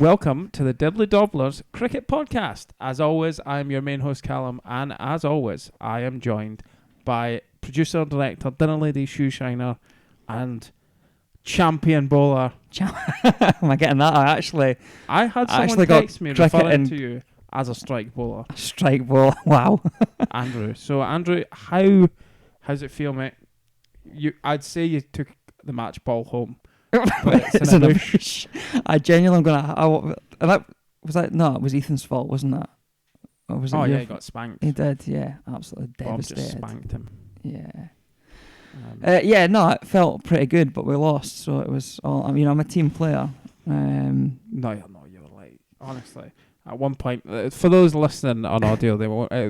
Welcome to the Diddly Dobblers Cricket Podcast. As always, I am your main host, Callum, and as always, I am joined by producer, director, dinner lady, shoe shiner, and champion bowler. Am I getting that? I had someone text me referring to you as a strike bowler. Strike bowler, wow. Andrew. So, Andrew, how's it feel, mate? I'd say you took the match ball home. But it's in a bush. I genuinely am gonna. It was Ethan's fault, wasn't that? Or was it yeah, he got spanked. He did, yeah, absolutely Bob devastated. just spanked him. Yeah. It felt pretty good, but we lost, so it was all. I mean, I'm a team player. No, you're not. You're like, honestly, at one point, for those listening on audio, they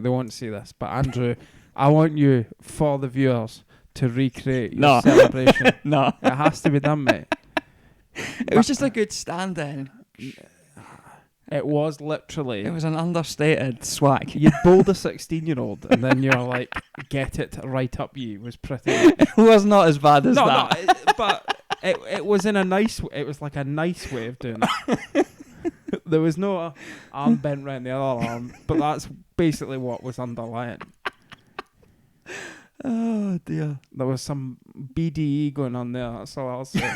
won't see this, but Andrew, I want you for the viewers to recreate your celebration. No. It has to be done, mate. It was just a good stand-in. It was literally. It was an understated swag. You bowled a 16-year-old and then you're like, get it right up you. Was pretty. It was not as bad as that. No, but it was in a nice. It was like a nice way of doing it. There was no arm bent round the other arm, but that's basically what was underlying. Oh dear. There was some BDE going on there, that's all I'll say.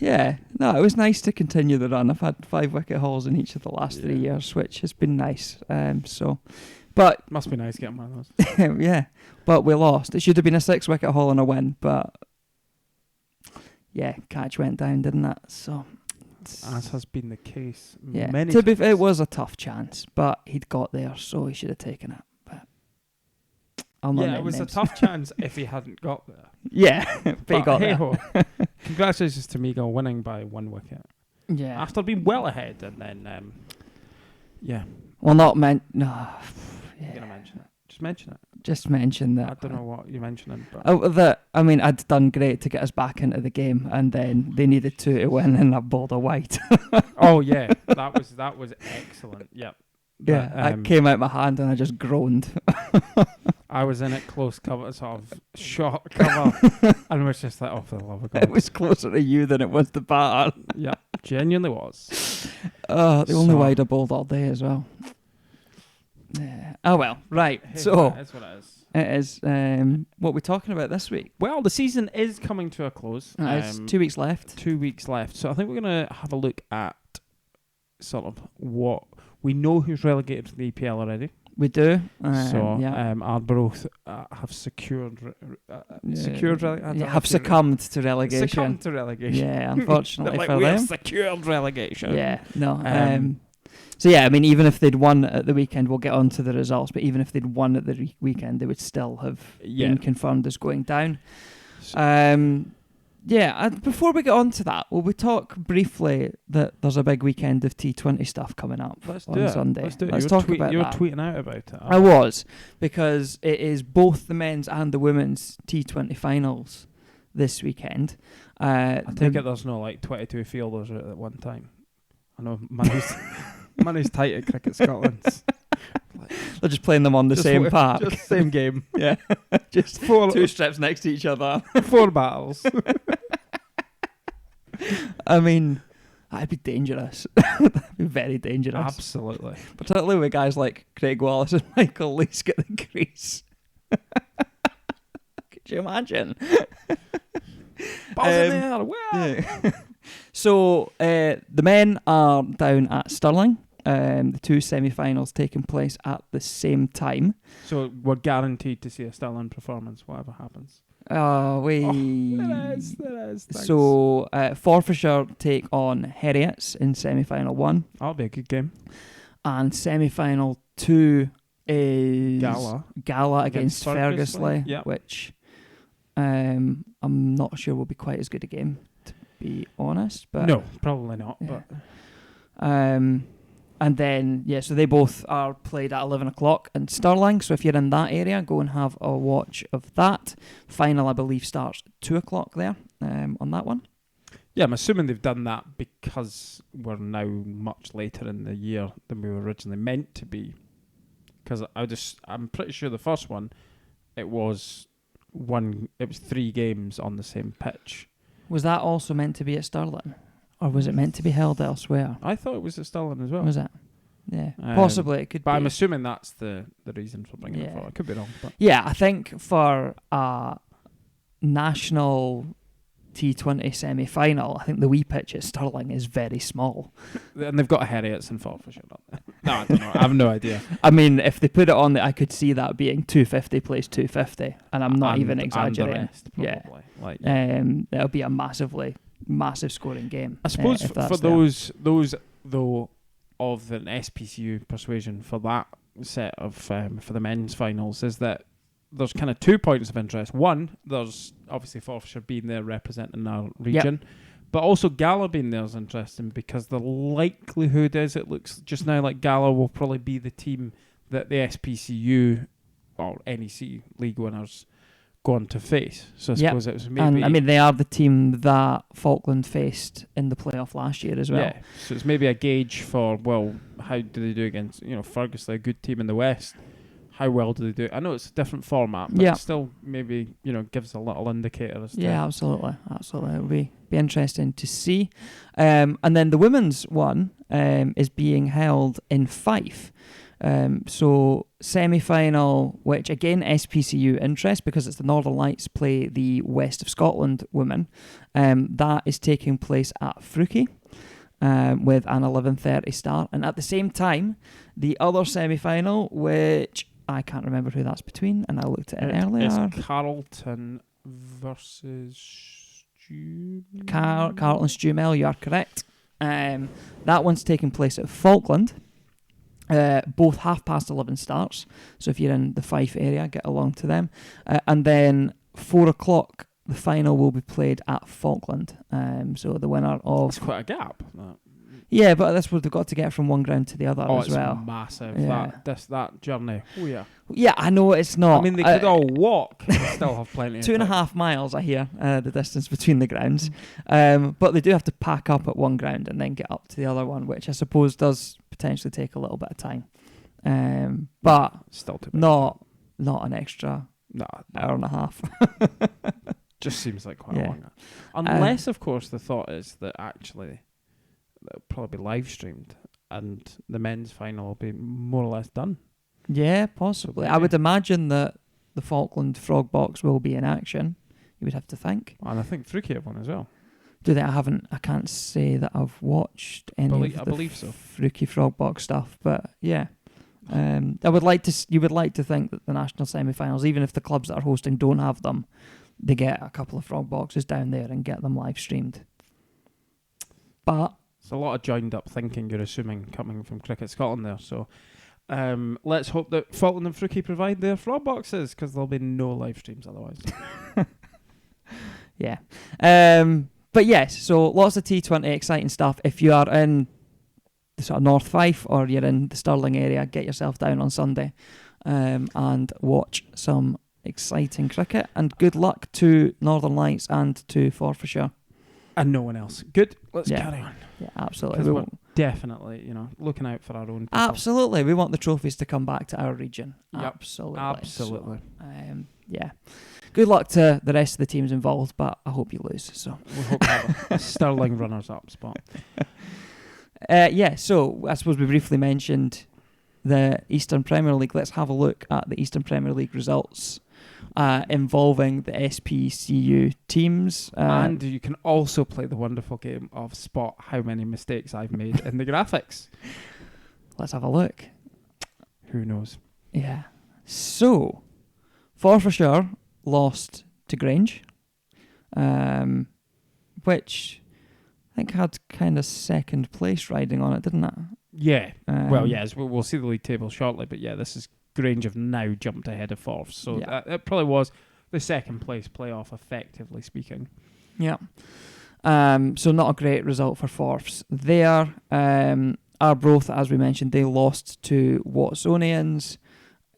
Yeah, no, it was nice to continue the run. I've had 5 wicket hauls in each of the last 3 years, which has been nice. But must be nice getting one of those. Yeah, but we lost. It should have been a 6 wicket haul and a win, but yeah, catch went down, didn't it? So, as has been the case. Yeah, many times. It was a tough chance, but he'd got there, so he should have taken it. It was a tough chance if he hadn't got there. Yeah, but he got there. Congratulations to Meagle winning by 1 wicket. Yeah. After being well ahead, and then, Well, not meant. No. Yeah. You're gonna mention it. Just mention it. Just mention that. I don't know what you're mentioning, but I'd done great to get us back into the game, and then they needed 2 to win, and I bowled a white. Oh yeah, that was excellent. Yep. Yeah, I came out my hand and I just groaned. I was in it close cover, sort of short cover, and was just like, oh, for the love of God. It was closer to you than it was the batter. Yeah, genuinely was. The only wide I bowled all day as well. Yeah. Oh well, right. Hey, so that's what it is. It is. What we're talking about this week? Well, the season is coming to a close. It's 2 weeks left. 2 weeks left. So I think we're going to have a look at sort of what we know who's relegated to the EPL already. We do. Arborough have secured have succumbed to relegation. Succumbed to relegation. Yeah, unfortunately for we them. have secured relegation. Yeah, no. So yeah, I mean, even if they'd won at the weekend, we'll get on to the results, but even if they'd won at the weekend, they would still have been confirmed as going down. Before we get on to that, will we talk briefly that there's a big weekend of T20 stuff coming up on Sunday? Let's do it. Let's talk about You're that. tweeting out about it. I was, because it is both the men's and the women's T20 finals this weekend. I take it there's no 22 fielders at one time. I know money's tight at Cricket Scotland. They're just playing them on the same park. Just same game. Yeah. Just 2 strips next to each other. 4 battles. I mean, that'd be dangerous. That'd be very dangerous. Absolutely. Particularly with guys like Craig Wallace and Michael Leask at the crease. Could you imagine? Balls in there. Yeah. So, the men are down at Stirling. The 2 semi-finals taking place at the same time. So we're guaranteed to see a Stirling performance, whatever happens. There is. So Forfarshire take on Heriot in semi-final 1. That'll be a good game. And semi-final 2 is Gala against Ferguslie, which I'm not sure will be quite as good a game, to be honest. But no, probably not. Yeah. But and then, so they both are played at 11 o'clock in Stirling. So if you're in that area, go and have a watch of that. Final, I believe, starts at 2 o'clock there on that one. Yeah, I'm assuming they've done that because we're now much later in the year than we were originally meant to be. Because I'm pretty sure the first one, it was 3 games on the same pitch. Was that also meant to be at Stirling? Or was it meant to be held elsewhere? I thought it was at Stirling as well. Was it? Yeah, possibly it could be. But I'm assuming that's the reason for bringing it forward. I could be wrong. But. Yeah, I think for a national T20 semi-final, I think the wee pitch at Stirling is very small. And they've got a Heriot's in Forfarshire. No, I don't know. I have no idea. I mean, if they put it on, I could see that being 250 plays 250, and I'm not even exaggerating. And the rest, probably. It'll be a massive scoring game. I suppose for those though of an SPCU persuasion for that set of for the men's finals is that there's kind of 2 points of interest. One, there's obviously Forfarshire being there representing our region, but also Gala being there is interesting because the likelihood is it looks just now like Gala will probably be the team that the SPCU or NEC league winners go on to face. So I suppose it was maybe... And I mean, they are the team that Falkland faced in the playoff last year as well. Yeah, so it's maybe a gauge for, well, how do they do against, Ferguslie, a good team in the West. How well do they do? I know it's a different format, but it still maybe, gives a little indicator as to... Yeah, absolutely. It'll be interesting to see. And then the women's one is being held in Fife. So semi-final, which again SPCU interest because it's the Northern Lights play the West of Scotland women. That is taking place at Freuchie. With an 11:30 start, and at the same time, the other semi-final, which I can't remember who that's between, and I looked at it earlier. It's Carlton versus Carlton and Melville. You are correct. That one's taking place at Falkland. Both 11:30 starts. So if you're in the Fife area, get along to them. And then 4:00. The final will be played at Falkland. So the winner of... It's quite a gap. Yeah, but that's what they've got to get from one ground to the other as well. Oh, it's massive. Yeah. That journey. Oh, yeah. Yeah, I know it's not. I mean, they could all walk and still have plenty of 2.5 miles, I hear, the distance between the grounds. But they do have to pack up at one ground and then get up to the other one, which I suppose does potentially take a little bit of time. But still too not an extra hour and a half. Just seems like quite a long. Unless, of course, the thought is that actually it'll probably be live streamed and the men's final will be more or less done. Yeah, possibly. Yeah. I would imagine that the Falkland Frog Box will be in action. You would have to think. And I think Freuchie have one as well. Do they? I can't say that I've watched any of the Freuchie Frog Box stuff, but yeah. You would like to think that the national semi-finals, even if the clubs that are hosting don't have them, they get a couple of frog boxes down there and get them live streamed. But it's a lot of joined up thinking, you're assuming, coming from Cricket Scotland there. So let's hope that Falkland and Freuchie provide their frog boxes because there'll be no live streams otherwise. Yeah. But yes, so lots of T20 exciting stuff. If you are in the sort of North Fife or you're in the Stirling area, get yourself down on Sunday and watch some exciting cricket, and good luck to Northern Lights and to Forfarshire and no one else. Good. Let's carry on. Yeah, absolutely. Because we're definitely, looking out for our own people. Absolutely, we want the trophies to come back to our region. Yep. Absolutely. So, yeah. Good luck to the rest of the teams involved, but I hope you lose. So we hope to have a Stirling runners-up spot. So I suppose we briefly mentioned the Eastern Premier League. Let's have a look at the Eastern Premier League results involving the SPCU teams. And you can also play the wonderful game of spot how many mistakes I've made in the graphics. Let's have a look. Who knows? Yeah. So, Forfarshire lost to Grange, which I think had kind of second place riding on it, didn't it? Yeah. We'll see the league table shortly, but yeah, this is Grange have now jumped ahead of Forf, so it probably was the second place playoff, effectively speaking. Yeah. So not a great result for Forfs there. Arbroath, as we mentioned, they lost to Watsonians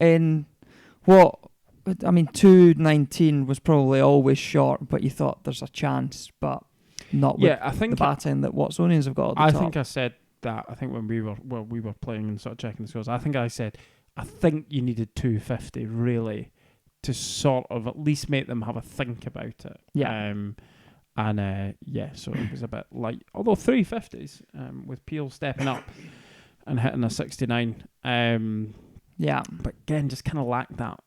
in what, 2-19 was probably always short, but you thought there's a chance, but not with the batting that Watsonians have got at the top. I think I said that, when we were playing and sort of checking the scores, I think you needed 250 really to sort of at least make them have a think about it. Yeah. And so it was a bit light. Although 350s, with Peel stepping up and hitting a 69. But again, just kind of lacked that,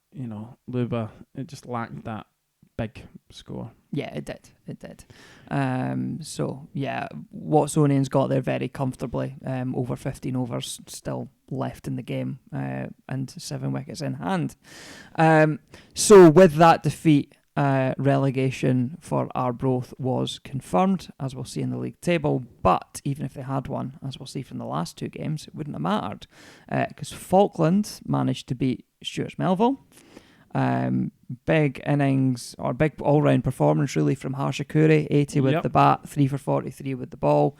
Luba. It just lacked that big score. Yeah, it did. Watsonians got there very comfortably. Over 15 overs still left in the game, and 7 wickets in hand. So with that defeat, relegation for Arbroath was confirmed, as we'll see in the league table. But even if they had won, as we'll see from the last 2 games, it wouldn't have mattered, because Falkland managed to beat Stewarts Melville. Big innings, or big all-round performance really from Harshakuri, 80 with the bat, 3 for 43 with the ball.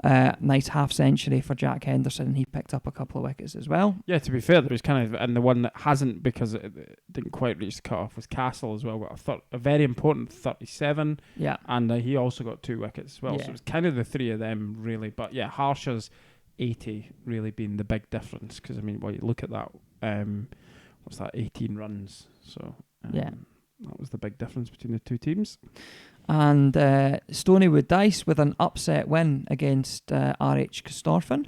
Nice half-century for Jack Henderson, and he picked up a couple of wickets as well. Yeah, to be fair, there was kind of, and the one that hasn't, because it didn't quite reach the cut-off, was Castle as well. Got a very important 37, and he also got 2 wickets as well. So it was kind of the 3 of them really. But yeah, Harsha's 80 really being the big difference, because you look at that, what's that, 18 runs. So that was the big difference between the 2 teams. And Stonywood Dice with an upset win against RH Castorphin.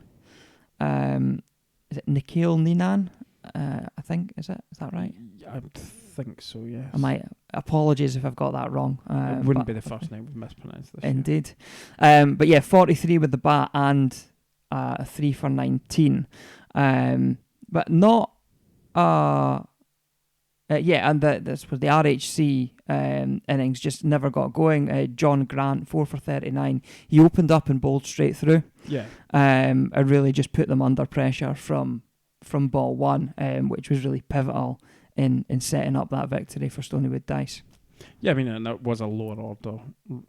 Is it Nikhil Ninan? I think, is that right? I think so, yes. Apologies if I've got that wrong. It wouldn't be the first name we've mispronounced this Indeed. But yeah, 43 with the bat and 3 for 19. But not... and this was the RHC innings just never got going. John Grant, 4 for 39. He opened up and bowled straight through. Yeah. And really just put them under pressure from ball 1, which was really pivotal in setting up that victory for Stonywood Dice. Yeah, and that was a lower order.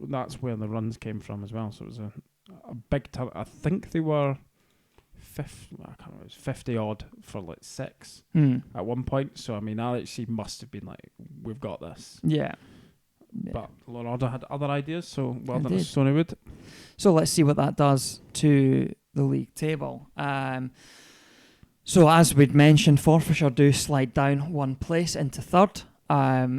That's where the runs came from as well. So it was a big turn. I think they were 50 odd for 6 at one point. So RHC must have been like, we've got this. Yeah. But Lord Order had other ideas, so well done to Stonywood. So let's see what that does to the league table. So as we'd mentioned, Forfarshire do slide down 1 place into 3rd.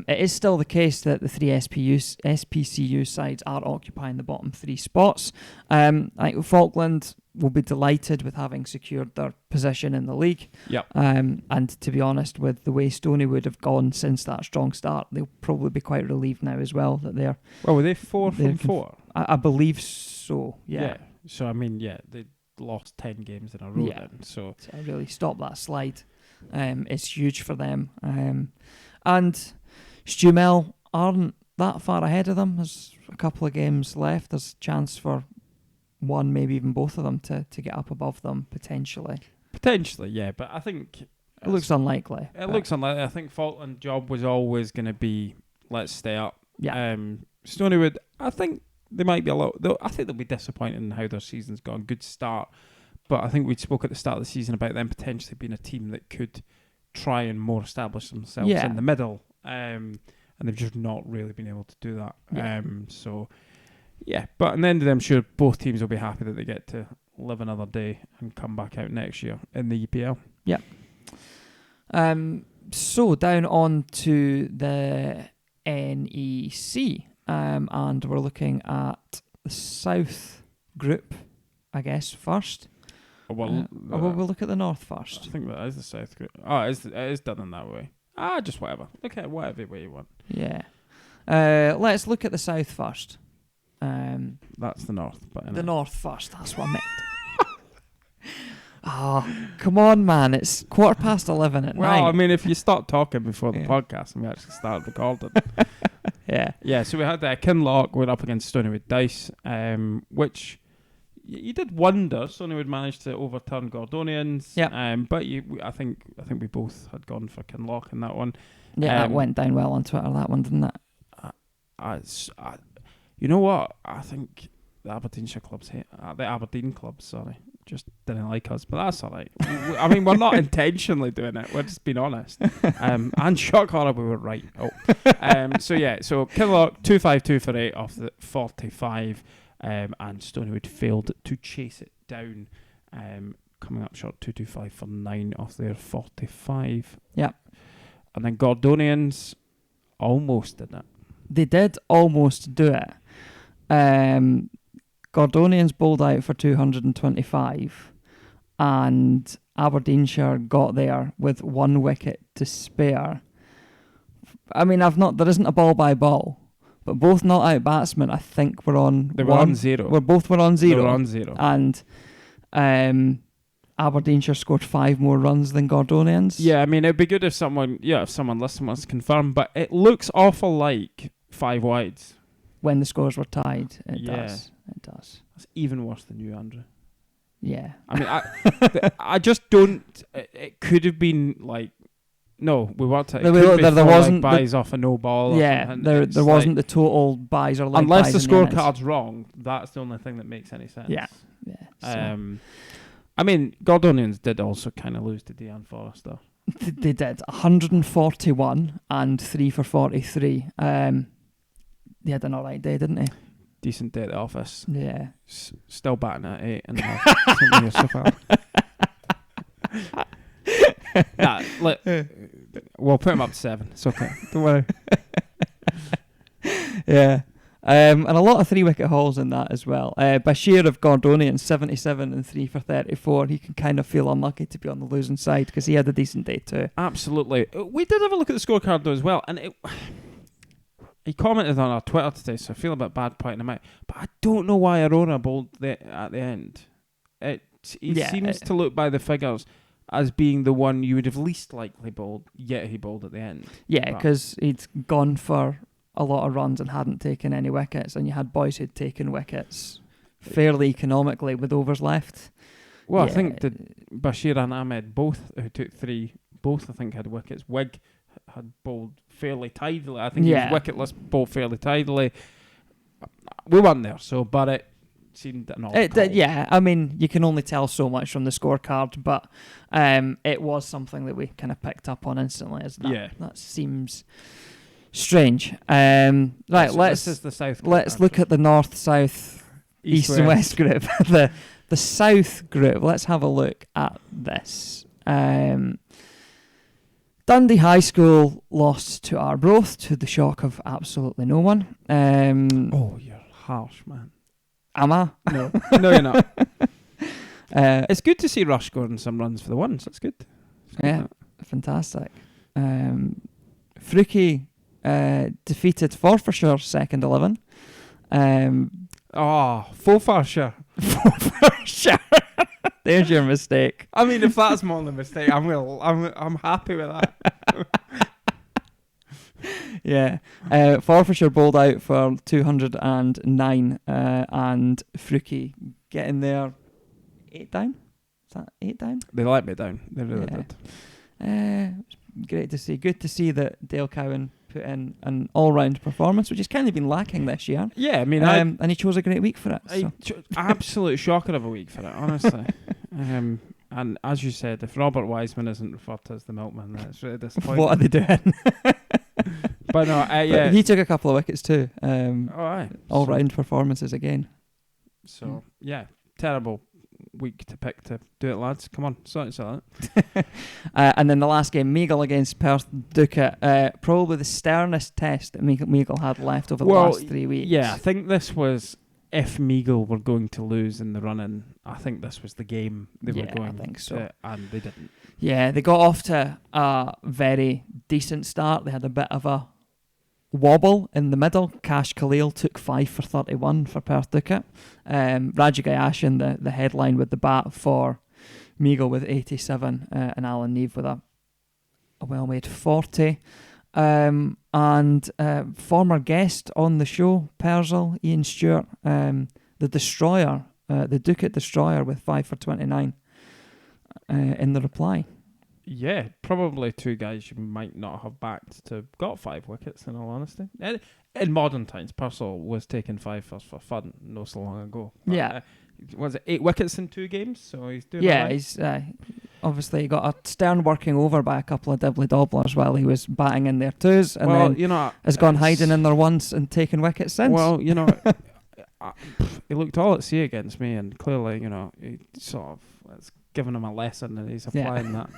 It is still the case that the 3 SPCU sides are occupying the bottom 3 spots. I think Falkland will be delighted with having secured their position in the league. Yep. And to be honest, with the way Stonywood have gone since that strong start, they'll probably be quite relieved now as well that they're... Well, were they 4 from 4? I believe so, yeah. So, they lost 10 games in a row then. So really stop that slide. It's huge for them. And Stumel aren't that far ahead of them. There's a couple of games left. There's a chance for one, maybe even both of them to get up above them, potentially. Potentially, yeah. But I think... It looks unlikely. It looks unlikely. I think Falkland job was always going to be, let's stay up. Yeah. Stonywood, I think they might be I think they'll be disappointed in how their season's gone. Good start. But I think we spoke at the start of the season about them potentially being a team that could try and more establish themselves in the middle. And they've just not really been able to do that. But in the end of the day, I'm sure both teams will be happy that they get to live another day and come back out next year in the EPL. Yeah. So down on to the NEC, and we're looking at the South group, I guess, first. We'll look at the North first. I think that is the South group. Oh, it is done in that way. Just whatever. Look at whatever way you want. Yeah. Let's look at the South first. That's the North. But the North first, that's what I meant. Come on, man. It's 11:15 at night. Well, if you start talking before the podcast and we actually start recording. Yeah, so we had Kinloch went up against Stonywood Dice, which you did wonder. Stonywood managed to overturn Gordonians. Yeah. But I think we both had gone for Kinloch in that one. Yeah, that went down well on Twitter, that one, didn't it? You know what? I think the Aberdeenshire clubs the Aberdeen clubs, sorry, just didn't like us, but that's all right. We're not intentionally doing it. We're just being honest. And shock horror, we were right. So Kinloch 252 for 8 off the 45, and Stonywood failed to chase it down, coming up short 225 for 9 off their 45. Yeah, and then Gordonians almost did it. They did almost do it. Gordonians bowled out for 225, and Aberdeenshire got there with 1 wicket to spare. I mean, there isn't a ball by ball, but both not out batsmen, I think, were on. They were on 0. Both were on 0. They were on 0. And Aberdeenshire scored 5 more runs than Gordonians. Yeah, I mean, it'd be good if someone listening wants to confirm, but it looks awful like 5 wides. When the scores were tied, it does. It does. That's even worse than you, Andrew. Yeah. I mean, I just don't. It could have been like. No, we weren't. There wasn't buys off a no ball. Yeah, there wasn't the total buys or like unless buys the scorecard's wrong. That's the only thing that makes any sense. Yeah. So. I mean, Gordonians did also kind of lose to Dean Forrester. They did 141 and 3 for 43. They had an alright day, didn't they? Decent day at the office. Yeah. Still batting at 8.5. We'll put him up to 7. It's okay. Don't worry. Yeah. And a lot of 3-wicket hauls in that as well. Bashir of Gordonians, 77 and 3 for 34. He can kind of feel unlucky to be on the losing side because he had a decent day too. Absolutely. We did have a look at the scorecard though as well, and he commented on our Twitter today, so I feel a bit bad pointing him out. But I don't know why Aurora bowled at the end. He seems to look by the figures as being the one you would have least likely bowled, yet he bowled at the end. Yeah, because he'd gone for a lot of runs and hadn't taken any wickets, and you had boys who'd taken wickets fairly economically with overs left. Well, I think Bashir and Ahmed, both who took 3, both I think had wickets. Wig had bowled fairly tidily. I think he was wicketless, bowled fairly tidily. We weren't there, but it seemed an odd call. Yeah, I mean, you can only tell so much from the scorecard, but it was something that we kind of picked up on instantly. That seems strange. Right, this is the South group, let's look at the North, South, East and West group. the South group. Let's have a look at this. Dundee High School lost to Arbroath to the shock of absolutely no one. You're harsh, man. Am I? No, no, you're not. It's good to see Rush scoring some runs for the ones. That's good. Fantastic. Freuchie defeated Forfarshire second 11. Forfarshire. Forfarshire. There's your mistake. I mean, if that's my only mistake, I'm happy with that. Yeah. Forfarshire bowled out for 209 and Freuchie getting there 8 down. Is that 8 down? They let me down. They really did. Great to see. Good to see that Dale Cowan put in an all-round performance, which has kind of been lacking this year. Yeah, I mean, and he chose a great week for it. Absolute shocker of a week for it, honestly. And as you said, if Robert Wiseman isn't referred to as the milkman, that's really disappointing. What are they doing? But no, But he took a couple of wickets too. All-round performances again. So terrible week to pick to do it, lads. Come on, sort it. And then the last game, Meagle against Perth Ducat, probably the sternest test that Meagle had left over the last 3 weeks. Yeah, I think this was, if Meagle were going to lose in the run-in, I think this was the game they were going I think so. And they didn't. Yeah, they got off to a very decent start. They had a bit of a wobble in the middle. Cash Khalil took 5 for 31 for Perth Ducat. Raji Gayashan, the headline with the bat for Meagle with 87, and Alan Neve with a well-made 40. And former guest on the show, Perzel, Ian Stewart, the Destroyer, the Ducat Destroyer with 5 for 29 in the reply. Yeah, probably 2 guys you might not have backed to got 5 wickets, in all honesty. In modern times, Purcell was taking 5 first for fun no so long ago. But, was it 8 wickets in 2 games? So he's doing right. He's obviously got a stern working over by a couple of dibbly dobblers while he was batting in their 2s, and then has gone hiding in there once and taken wickets since. Well, he looked all at sea against me, and clearly, he sort of it's given him a lesson, and he's applying that.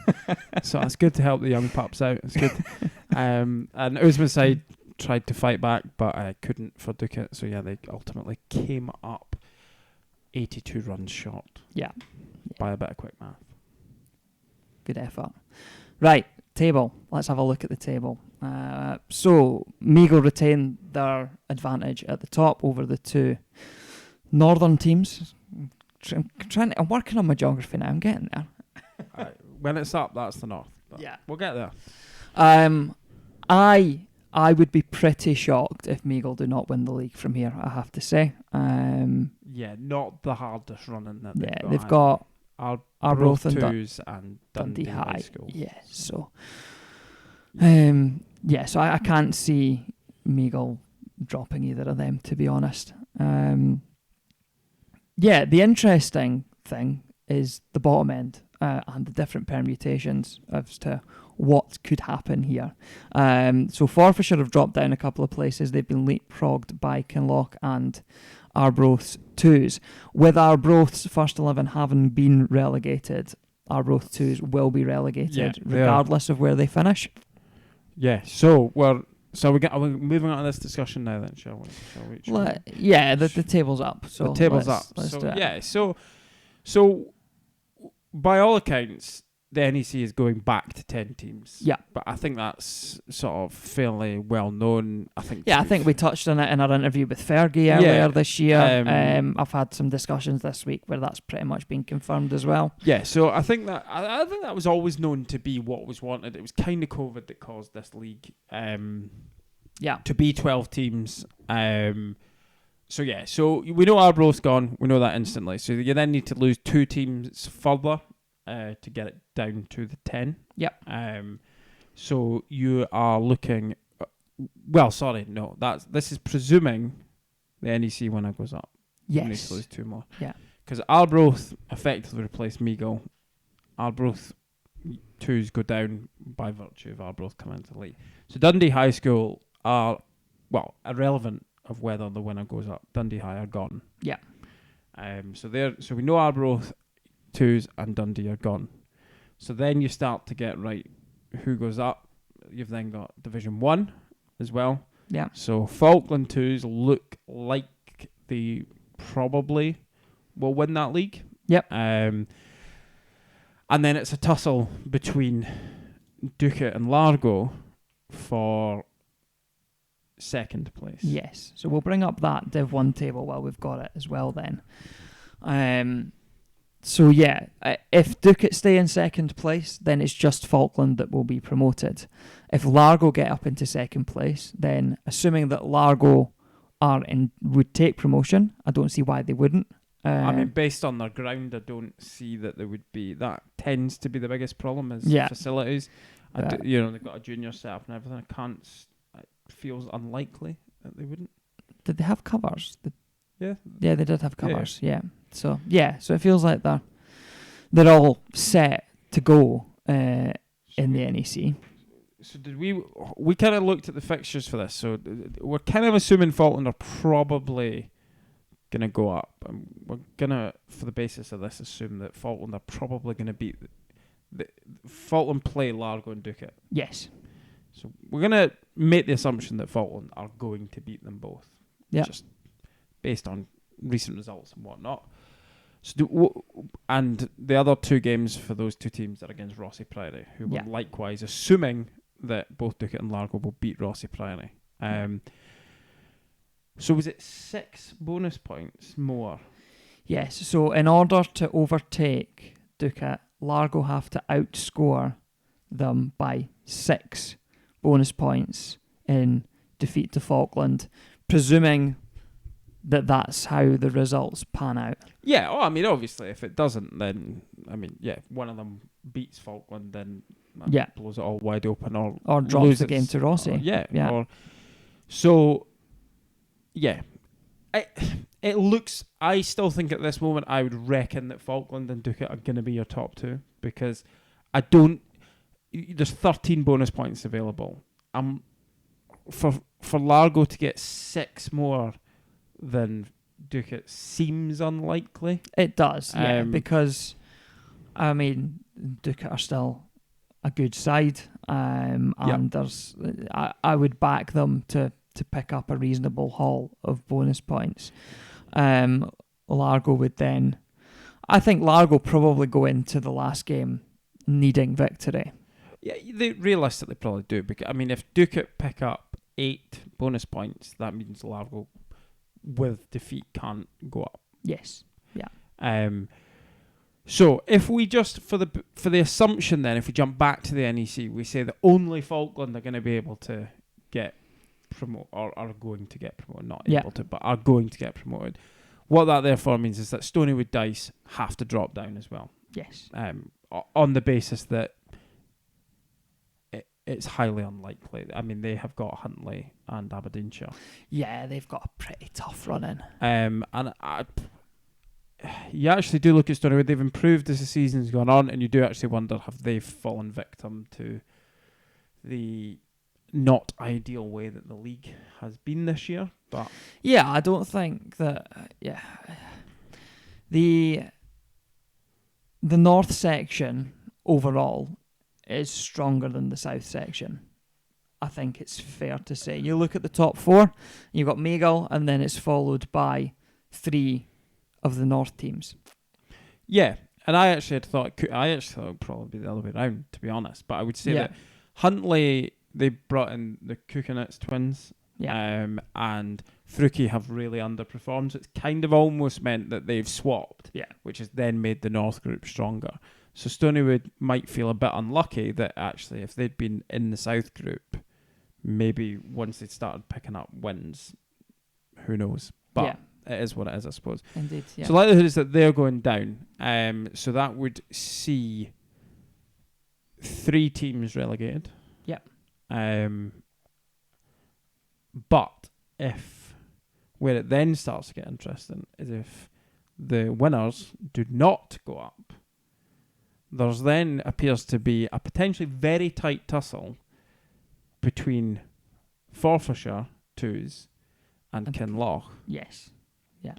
So it's good to help the young pups out. It's good. And Usman side tried to fight back, but I couldn't for Ducat. So yeah, they ultimately came up 82 runs short. Yeah. By a bit of quick math. Good effort. Right, table. Let's have a look at the table. So Meagle retain their advantage at the top over the two northern teams. I'm working on my geography now. I'm getting there. When it's up, that's the north. Yeah, we'll get there. I would be pretty shocked if Meagle do not win the league from here, I have to say. Yeah, not the hardest running that they've got Arbroath Twos and Dundee High School. Yeah, so so I can't see Meagle dropping either of them, to be honest. The interesting thing is the bottom end and the different permutations as to what could happen here. So Forfarshire have dropped down a couple of places. They've been leapfrogged by Kinloch and Arbroath's Twos. With Arbroath's first 11 having been relegated, Arbroath Twos will be relegated regardless of where they finish. Yeah. So are we moving on to this discussion now then, shall we? The table's up. So the table's up. Let's do it. Yeah. So by all accounts, the NEC is going back to 10 teams. Yeah. But I think that's sort of fairly well known. I think we touched on it in our interview with Fergie earlier this year. I've had some discussions this week where that's pretty much been confirmed as well. Yeah, so I think that was always known to be what was wanted. It was kind of COVID that caused this league to be 12 teams. So we know Arbroath's gone. We know that instantly. So you then need to lose 2 teams further to get it down to the 10. Yep. So you are looking. This is presuming the NEC winner goes up. Yes. You need to lose 2 more. Yeah. Because Arbroath effectively replaced Meagle. Arbroath 2s go down by virtue of Arbroath coming into the league. So Dundee High School are irrelevant of whether the winner goes up. Dundee High are gone. Yeah. So we know Arbroath 2s and Dundee are gone. So then you start to get who goes up. You've then got Division 1 as well. Yeah. So Falkland 2s look like they probably will win that league. Yep. And then it's a tussle between Ducat and Largo for second place. Yes. So we'll bring up that Div 1 table while we've got it as well then. If Ducat stay in second place, then it's just Falkland that will be promoted. If Largo get up into second place, then assuming that Largo would take promotion, I don't see why they wouldn't. Based on their ground, I don't see that there would be. That tends to be the biggest problem is facilities. They've got a junior set up and everything. It feels unlikely that they wouldn't. Did they have covers? Yeah, they did have covers. Yeah. So it feels like they're all set to go in the NEC. So did we kind of looked at the fixtures for this? So we're kind of assuming Falkland are probably gonna go up. We're gonna, for the basis of this, assume that Falkland are probably gonna beat Falkland play Largo and Ducat. Yes. So we're gonna make the assumption that Falkland are going to beat them both. Yeah. Just based on recent results and whatnot. And the other 2 games for those 2 teams are against Rossi Priory, who will likewise, assuming that both Ducat and Largo will beat Rossi Priory. So was it 6 bonus points more? Yes. So in order to overtake Ducat, Largo have to outscore them by 6 bonus points in defeat to Falkland, presuming that's how the results pan out. Yeah, obviously, if it doesn't, then, one of them beats Falkland, then blows it all wide open, or drops the game to Rossi. It looks, I still think at this moment, I would reckon that Falkland and Ducat are going to be your top 2, because there's 13 bonus points available. For Largo to get 6 more than Ducat seems unlikely. It does, because Ducat are still a good side, and there's I would back them to pick up a reasonable haul of bonus points. Largo would then, I think Largo probably go into the last game needing victory. Yeah, they realistically probably do. Because, I mean, if Ducat pick up 8 bonus points, that means Largo with defeat can't go up. Yes. Yeah. So if we just for the assumption then, if we jump back to the NEC, we say that only Falkland are going to be able to get promoted, or are going to get promoted, not able to, but are going to get promoted. What that therefore means is that Stonywood Dice have to drop down as well. Yes. On the basis that it's highly unlikely. I mean, they have got Huntly and Aberdeenshire. Yeah, they've got a pretty tough run in. And you actually do look at Stonywood. They've improved as the season's gone on, and you do actually wonder, have they fallen victim to the not ideal way that the league has been this year? But yeah, I don't think that. The north section overall is stronger than the south section. I think it's fair to say. You look at the top 4, you've got Meagle, and then it's followed by 3 of the north teams. Yeah, and I actually thought it would probably be the other way around, to be honest. But I would say that Huntly, they brought in the Kukanitz twins, and Freuchie have really underperformed. So it's kind of almost meant that they've swapped, which has then made the north group stronger. So Stonywood might feel a bit unlucky that actually if they'd been in the south group, maybe once they'd started picking up wins, who knows. But it is what it is, I suppose. Indeed, yeah. So likelihood is that they're going down. So that would see 3 teams relegated. Yep. But where it then starts to get interesting is if the winners do not go up, there's then appears to be a potentially very tight tussle between Forfarshire 2s and Kinloch. Yes. Yeah.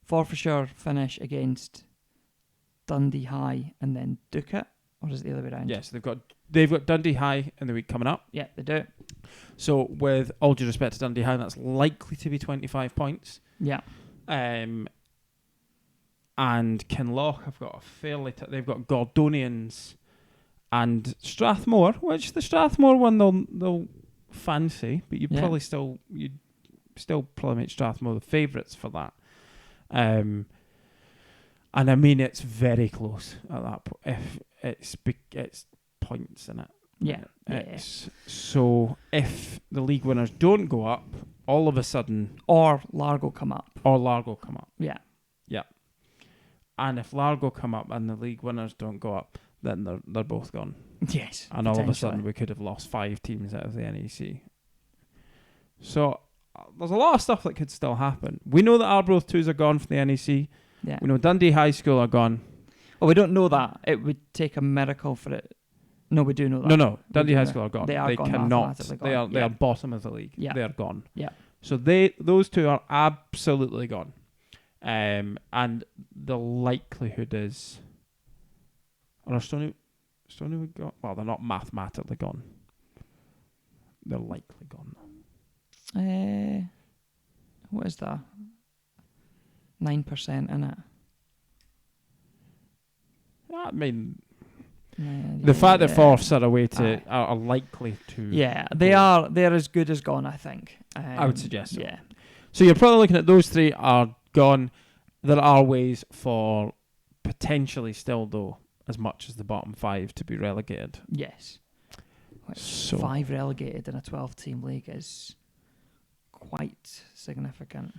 Forfarshire finish against Dundee High and then Ducat, or is it the other way around? Yes, they've got Dundee High in the week coming up. Yeah, they do. So with all due respect to Dundee High, that's likely to be 25 points. Yeah. And Kinloch have got a fairly they've got Gordonians and Strathmore, which the Strathmore one they'll fancy, but you'd still probably make Strathmore the favourites for that. And I mean it's very close at that point. If it's points in it. Yeah. So if the league winners don't go up, all of a sudden, or Largo come up. Yeah. And if Largo come up and the league winners don't go up, then they're both gone. Yes. And all of a sudden we could have lost 5 teams out of the NEC. So there's a lot of stuff that could still happen. We know that Arbroath 2s are gone from the NEC. Yeah. We know Dundee High School are gone. Well, we don't know that. It would take a miracle for it. No, we do know that. No. Dundee High School are gone. They are gone. Cannot. Gone. They are bottom of the league. Yeah. They are gone. Yeah. So those 2 are absolutely gone. And the likelihood is, are Stonywood gone? Well, they're not mathematically gone. They're likely gone. What is that? 9% in it. I mean, the fact that Forfs are away to are likely to. Yeah, they are. They're as good as gone, I think. I would suggest so. Yeah. So you're probably looking at those 3 are gone. There are ways for potentially still, though, as much as the bottom 5 to be relegated. Yes. So 5 relegated in a 12-team league is quite significant.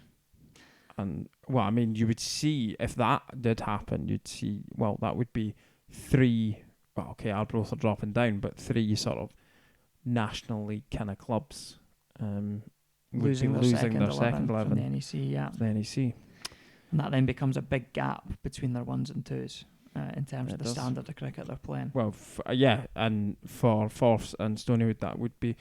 And, well, I mean, you would see, if that did happen, you'd see, well, that would be 3, well, okay, Arbroath are dropping down, but 3 sort of National League kind of clubs losing their second 11 from the NEC, The NEC. And that then becomes a big gap between their 1s and 2s in terms of the standard of cricket they're playing. Well, and for Forfs and Stonywood that would be...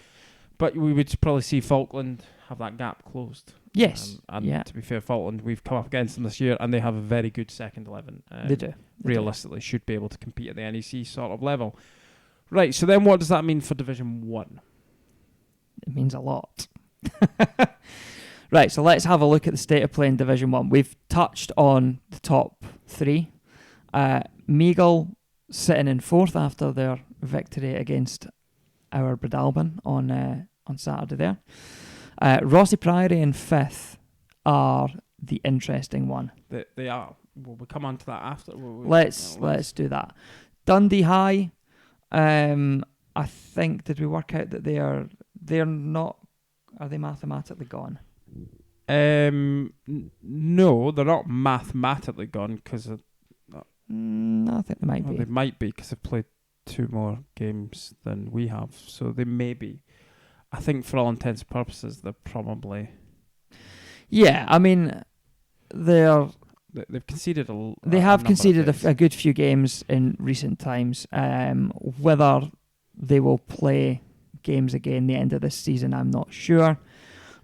But we would probably see Falkland have that gap closed. Yes. To be fair, Falkland, we've come up against them this year, and they have a very good second 11. They do. Realistically, should be able to compete at the NEC sort of level. Right, so then what does that mean for Division 1? It means a lot. Right, so let's have a look at the state of play in Division 1. We've touched on the top 3. Meagle sitting in 4th after their victory against our Breadalbane on Saturday there. Rossi Priory in 5th are the interesting one. They are. We'll come on to that after. Let's do that. Dundee High, I think, did we work out that they're not, are they mathematically gone? No, they're not mathematically gone because no, I think they might be. They might be because they've played 2 more games than we have, so they may be. I think for all intents and purposes, they're probably. Yeah, I mean, they've conceded They have conceded a good few games in recent times. Whether they will play games again the end of this season, I'm not sure.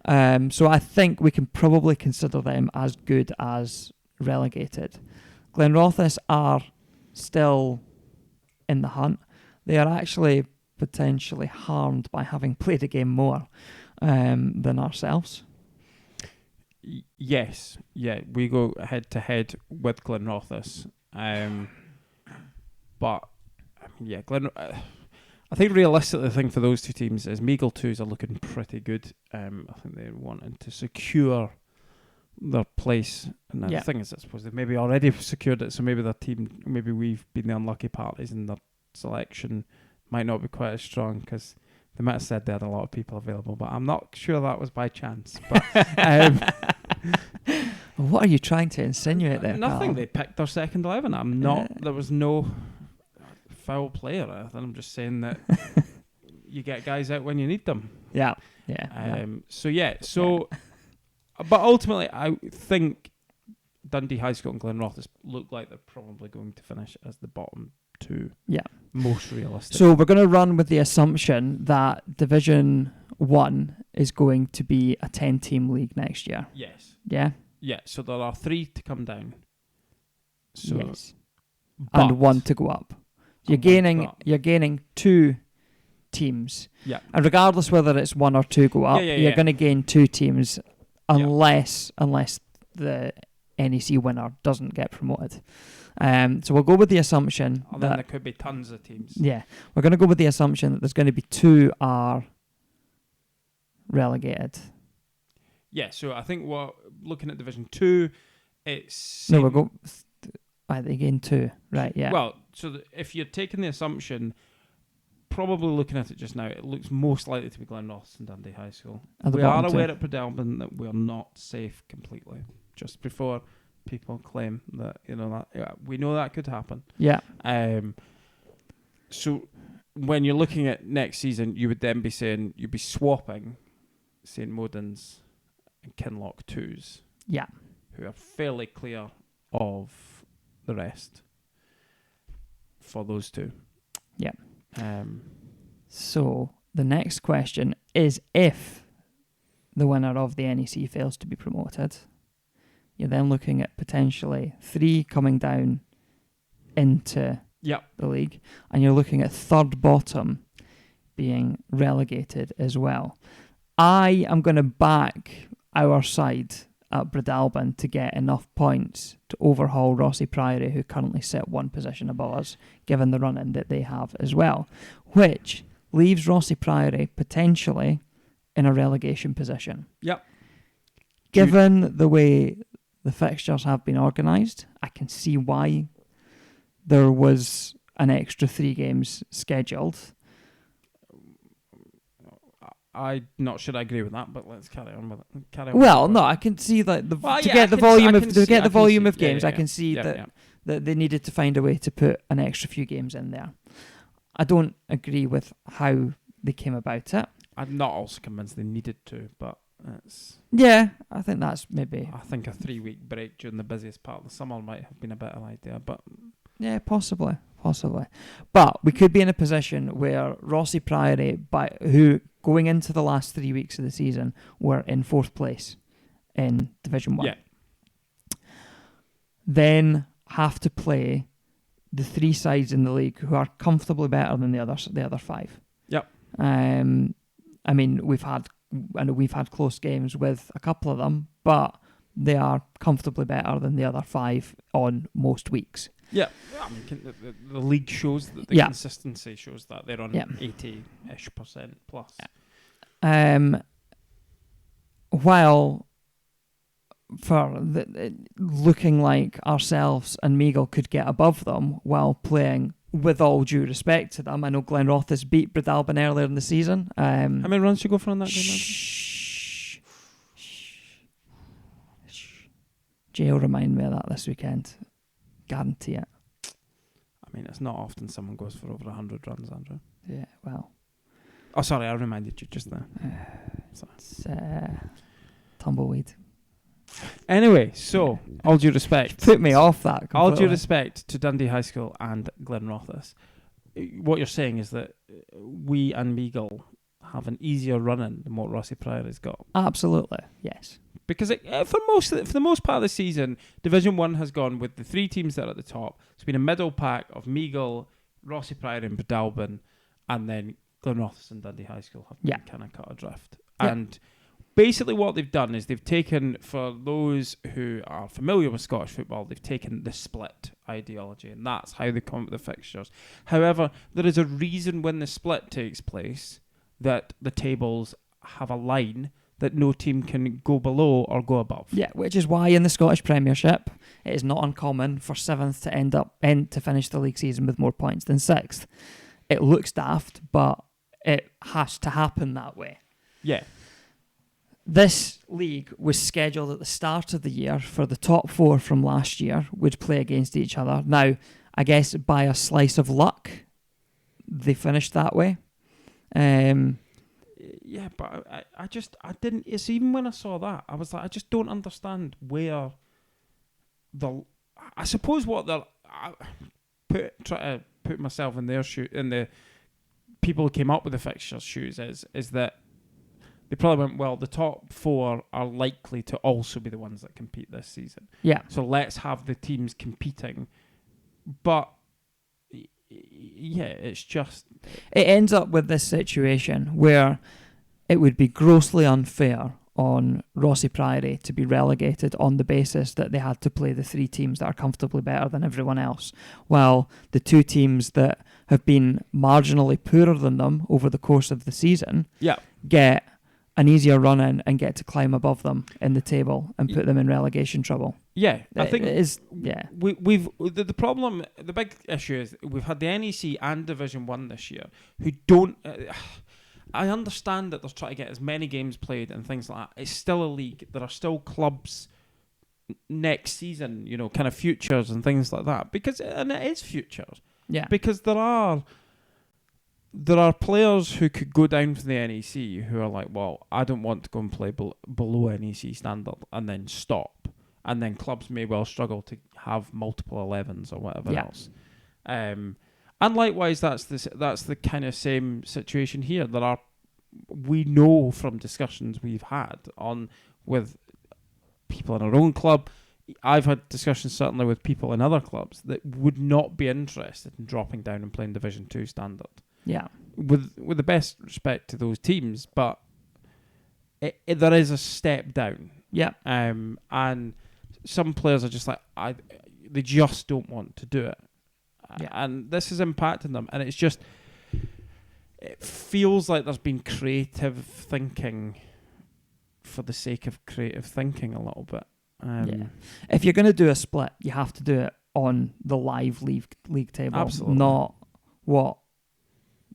So I think we can probably consider them as good as relegated. Glenrothes are still in the hunt. They are actually potentially harmed by having played a game more than ourselves. Yes, yeah, we go head to head with Glenrothes. But yeah, I think realistically the thing for those 2 teams is Meagle 2s are looking pretty good. I think they're wanting to secure their place. And the thing is, I suppose they've maybe already secured it, so maybe their team, maybe we've been the unlucky parties and their selection might not be quite as strong because they might have said they had a lot of people available, but I'm not sure that was by chance. But what are you trying to insinuate there? Nothing. Callum? They picked their second 11. I'm not. There was no foul play or anything. I'm just saying that you get guys out when you need them. Yeah. But ultimately, I think Dundee High School and Glenrothes look like they're probably going to finish as the bottom 2. Yeah. Most realistic. So we're going to run with the assumption that Division 1 is going to be a 10-team league next year. Yes. Yeah? Yeah, so there are 3 to come down. So, yes. And 1 to go up. You're gaining 2 teams. Yeah. And regardless whether it's 1 or 2 go up, you're going to gain 2 teams unless the NEC winner doesn't get promoted. So we'll go with the assumption that there could be tons of teams. Yeah, we're going to go with the assumption that there's going to be 2 are relegated. Yeah, so I think we're looking at Division 2. It's no, we'll go. They gain 2, right? Yeah. Well, so if you're taking the assumption, probably looking at it just now, it looks most likely to be Glenrothes and Dundee High School. We are aware at Breadalbane that we are not safe completely. Just before people claim that we know that could happen. Yeah. So when you're looking at next season, you would then be saying you'd be swapping St Modens and Kinloch 2s. Yeah. Who are fairly clear of the rest for those 2. Yeah. So the next question is, if the winner of the NEC fails to be promoted, you're then looking at potentially 3 coming down into the league, and you're looking at third bottom being relegated as well. I am going to back our side at Breadalbane to get enough points to overhaul Rossi Priory, who currently sit 1 position above us, given the run-in that they have as well, which leaves Rossi Priory potentially in a relegation position. Yep. Given the way the fixtures have been organised, I can see why there was an extra 3 games scheduled. I'm not sure I agree with that, but let's carry on with it. No, I can see that to get the volume of games. I can see that they needed to find a way to put an extra few games in there. I don't agree with how they came about it. I'm not also convinced they needed to, but it's... Yeah, I think that's maybe... I think a 3-week break during the busiest part of the summer might have been a better idea, but... Yeah, possibly. But we could be in a position where Rossi Priory, who going into the last 3 weeks of the season were in 4th place in Division 1, then have to play the 3 sides in the league who are comfortably better than the other 5. Yep. I mean, we've had close games with a couple of them, but they are comfortably better than the other 5 on most weeks. Yeah, I mean, the league shows that the consistency shows that they're on 80-ish% plus. While for looking like ourselves and Meagle could get above them while playing, with all due respect to them, I know Glenrothes beat Breadalbane earlier in the season. How many runs did you go for on that game? Jay will remind me of that this weekend. Guarantee it. I mean, it's not often someone goes for over 100 runs, Andrew. Yeah, well. Oh, sorry, I reminded you just there. It's tumbleweed. Anyway, so, all due respect. Put me off that completely. All due respect to Dundee High School and Glenrothes. What you're saying is that we and Meagle have an easier run-in than what Rossi Priory's got. Absolutely, yes. Because for the most part of the season, Division 1 has gone with the 3 teams that are at the top. It's been a middle pack of Meagle, Rossi Priory and Breadalbane, and then Glenrothes and Dundee High School have been kind of cut adrift. Yeah. And basically what they've done is they've taken, for those who are familiar with Scottish football, they've taken the split ideology, and that's how they come up with the fixtures. However, there is a reason when the split takes place that the tables have a line that no team can go below or go above. Yeah, which is why in the Scottish Premiership it is not uncommon for 7th to finish the league season with more points than 6th. It looks daft, but it has to happen that way. Yeah. This league was scheduled at the start of the year for the top 4 from last year would play against each other. Now, I guess by a slice of luck, they finished that way. Yeah, but I didn't. It's even when I saw that, I was like, I just don't understand where I suppose what they're try to put myself in their shoe, in the people who came up with the fixtures shoes is that they probably went, well, the top 4 are likely to also be the ones that compete this season. Yeah. So let's have the teams competing, but. Yeah, it's just... It ends up with this situation where it would be grossly unfair on Rossi Priory to be relegated on the basis that they had to play the 3 teams that are comfortably better than everyone else, while the 2 teams that have been marginally poorer than them over the course of the season get an easier run in and get to climb above them in the table and put them in relegation trouble. Yeah, I think it is. Yeah, we've the problem. The big issue is we've had the NEC and Division 1 this year who don't. I understand that they're trying to get as many games played and things like that. It's still a league. There are still clubs next season, kind of futures and things like that. And it is futures. Yeah, because there are players who could go down to the NEC who are like, well, I don't want to go and play below NEC standard and then stop. And then clubs may well struggle to have multiple 11s or whatever else. And likewise, that's the kind of same situation here. We know from discussions we've had with people in our own club. I've had discussions certainly with people in other clubs that would not be interested in dropping down and playing Division 2 standard. Yeah, with the best respect to those teams, but there is a step down. Yeah, and some players are just like they just don't want to do it, and this is impacting them. And it's just it feels like there's been creative thinking for the sake of creative thinking a little bit. If you're going to do a split, you have to do it on the live league table, absolutely, not what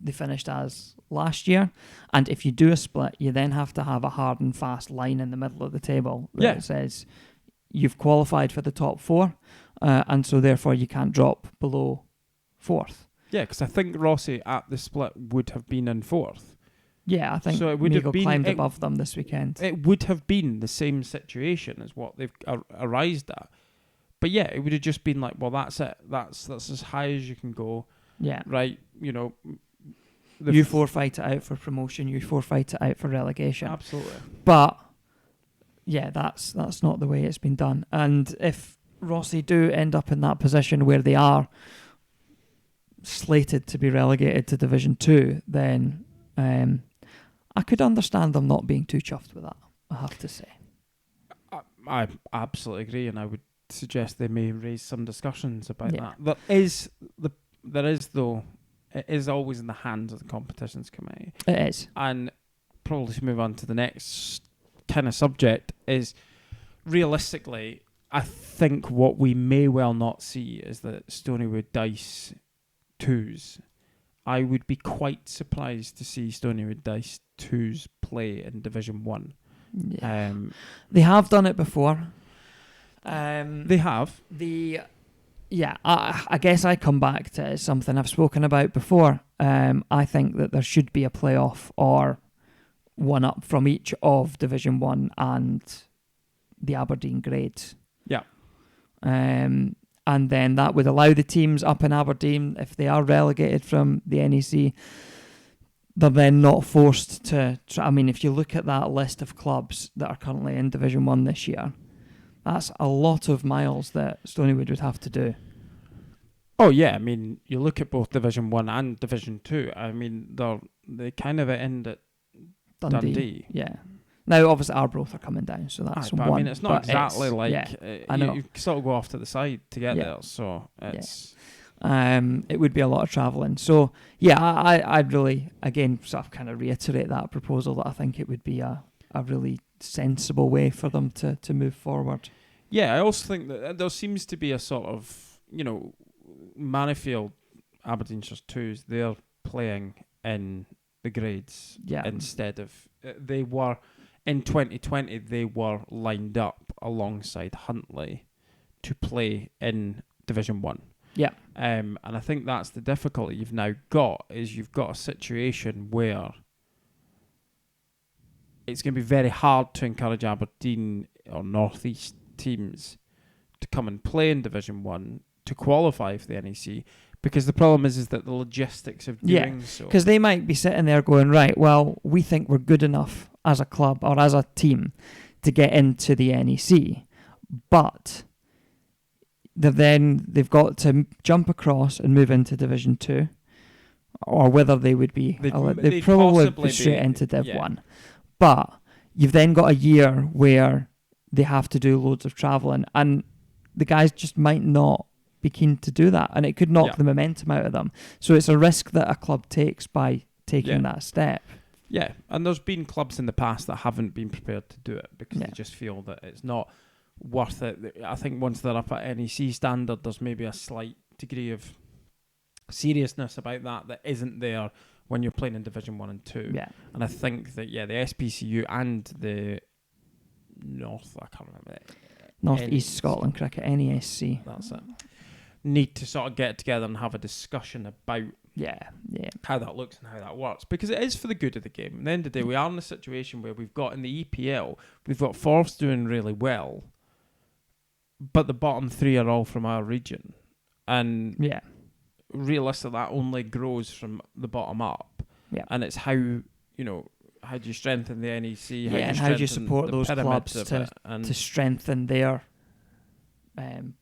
they finished as last year. And if you do a split, you then have to have a hard and fast line in the middle of the table that says you've qualified for the top 4, and so therefore you can't drop below 4th. Yeah, because I think Rossi at the split would have been in 4th. Yeah, I think so. It would have climbed above them this weekend. It would have been the same situation as what they've arrived at. But yeah, it would have just been like, well, that's it. That's as high as you can go. Yeah. Right, you forfeit it out for promotion, you forfeit it out for relegation. Absolutely. But yeah, that's not the way it's been done. And if Rossi do end up in that position where they are slated to be relegated to Division 2, then I could understand them not being too chuffed with that, I have to say. I absolutely agree, and I would suggest they may raise some discussions about Yeah. that. It is always in the hands of the competitions committee. It is. And probably to move on to the next kind of subject is, realistically, I think what we may well not see is that Stonywood Dice 2s. I would be quite surprised to see Stonywood Dice 2s play in Division 1. Yeah. They have done it before. They have. I guess I come back to something I've spoken about before. I think that there should be a playoff or one up from each of Division 1 and the Aberdeen grades. Yeah. And then that would allow the teams up in Aberdeen, if they are relegated from the NEC, they're then not forced to... if you look at that list of clubs that are currently in Division 1 this year, that's a lot of miles that Stonywood would have to do. Oh, yeah. You look at both Division 1 and Division 2. They kind of end at Dundee. Yeah. Now, obviously, Arbroath are coming down, so that's one. It's not exactly I know. You sort of go off to the side to get there, so it's... It would be a lot of travelling. So, I'd really, again, sort of kind of reiterate that proposal, that I think it would be a really sensible way for them to move forward. Yeah, I also think that there seems to be a sort of, Mannifield, Aberdeenshire's 2s, they're playing in the grades instead of... They were... In 2020, they were lined up alongside Huntly to play in Division 1. Yeah. And I think that's the difficulty you've now got, is you've got a situation where it's going to be very hard to encourage Aberdeen or North East teams to come and play in Division 1 to qualify for the NEC, because the problem is that the logistics of doing so... because they might be sitting there going, right, well, we think we're good enough as a club or as a team to get into the NEC, but they've got to jump across and move into Division 2, or whether they would be... They'd probably be straight into Div 1. But you've then got a year where they have to do loads of travelling, and the guys just might not be keen to do that, and it could knock the momentum out of them. So it's a risk that a club takes by taking that step. Yeah, and there's been clubs in the past that haven't been prepared to do it because they just feel that it's not worth it. I think once they're up at NEC standard, there's maybe a slight degree of seriousness about that isn't there when you're playing in Division 1 and 2. Yeah. And I think that, the SPCU and the North East Scotland Cricket, NESC. That's it. Need to sort of get together and have a discussion about how that looks and how that works, because it is for the good of the game. At the end of the day, we are in a situation where we've got in the EPL, we've got Forth doing really well, but the bottom 3 are all from our region, and realistically that only grows from the bottom up. And it's how do you strengthen the NEC, and how do you support those clubs to strengthen their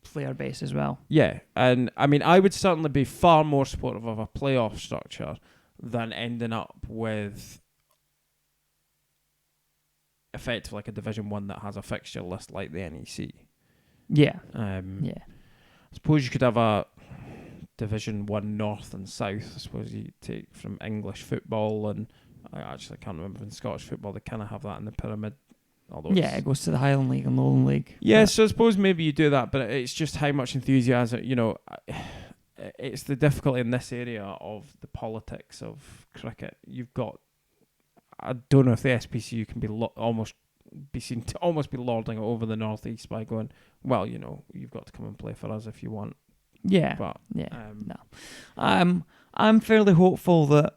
player base as well. Yeah, and I would certainly be far more supportive of a playoff structure than ending up with effectively like a Division 1 that has a fixture list like the NEC. I suppose you could have a Division 1 North and South. I suppose you take from English football, and I actually can't remember in Scottish football they kind of have that in the pyramid. It goes to the Highland League and Lowland League. Yeah, so I suppose maybe you do that, but it's just how much enthusiasm, it's the difficulty in this area of the politics of cricket. You've got, I don't know if the SPCU can be almost be seen to almost be lording it over the North East by going, well, you've got to come and play for us if you want. Yeah, but no. I'm fairly hopeful that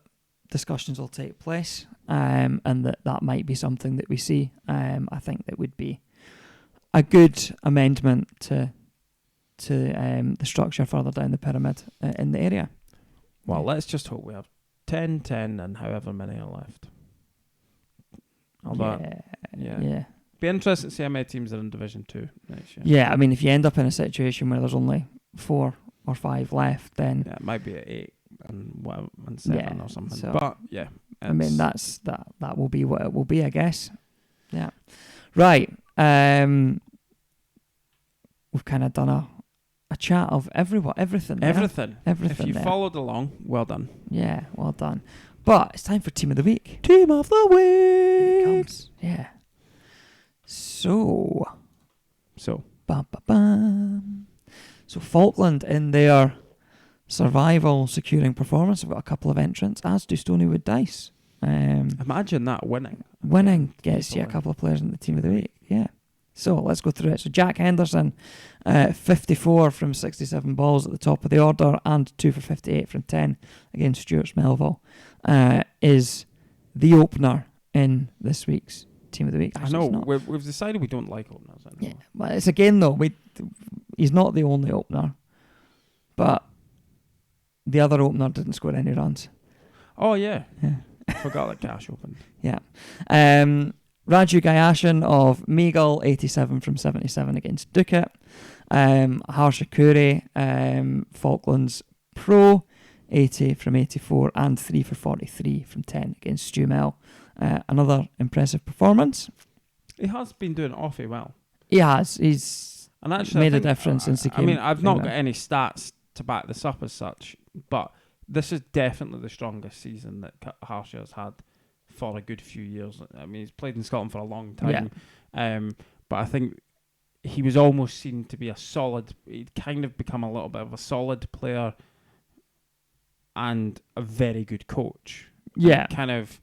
discussions will take place, and that might be something that we see. I think that would be a good amendment to the structure further down the pyramid in the area. Well, let's just hope we have 10, and however many are left. Be interesting to see how many teams are in Division 2 next year. Yeah, if you end up in a situation where there's only 4 or 5 left, then it might be at 8 and 7 or something. So, but yeah, I mean that will be what it will be, I guess. Yeah. Right. We've kind of done a chat of everything. Everything. If you there. followed along, well done. Yeah, well done. But it's time for Team of the Week. Team of the Week. Here it comes. Yeah. So. Bam, bam, bam. So Falkland in their survival securing performance have got a couple of entrants, as do Stonywood Dice. Imagine that winning. Winning gets you a couple of players in the Team of the Week. Yeah. So let's go through it. So Jack Henderson, 54 from 67 balls at the top of the order and 2 for 58 from 10 against Stewarts Melville, is the opener in this week's Team of the Week. Actually, I know, we've decided we don't like openers anymore. Yeah, but it's again though, he's not the only opener, but the other opener didn't score any runs. Oh yeah. Forgot that Cash opened. Yeah. Raju Gayashan of Meagle, 87 from 77 against Ducat. Harsha Kuri, Falklands Pro, 80 from 84 and 3 for 43 from 10 against Stu Mel. Another impressive performance. He has been doing awfully well. He has. He's and actually, made a difference since he came. I mean, I've not got any stats to back this up as such, but this is definitely the strongest season that Harsha has had for a good few years. I mean, he's played in Scotland for a long time, but I think he was almost seen to be a solid. He'd kind of become a little bit of a solid player and a very good coach. Yeah, kind of.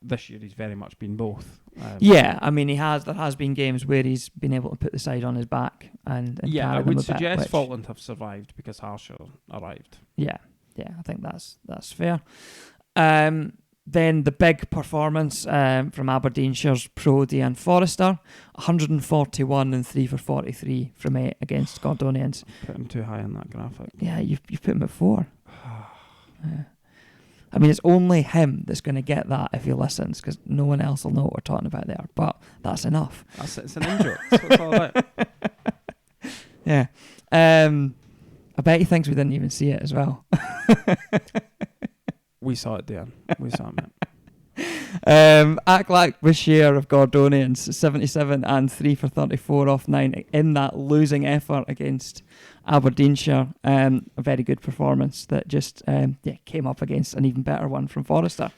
This year, he's very much been both. I mean, he has. There has been games where he's been able to put the side on his back and I would suggest Falkland have survived because Harsha arrived. Yeah, I think that's fair. Then the big performance from Aberdeenshire's Pro Dean Forrester, 141 and 3 for 43 from 8 against Gordonians. Put him too high on that graphic. Yeah, you've put him at 4. I mean, it's only him that's going to get that if he listens, because no one else will know what we're talking about there. But that's enough. It's an in-joke. That's what it's all about. Yeah. I bet he thinks we didn't even see it as well. We saw it, Dan. We saw it, mate. Aklak Bashir of Gordonians, 77 and 3 for 34 off 9 in that losing effort against Aberdeenshire. A very good performance that just came up against an even better one from Forrester.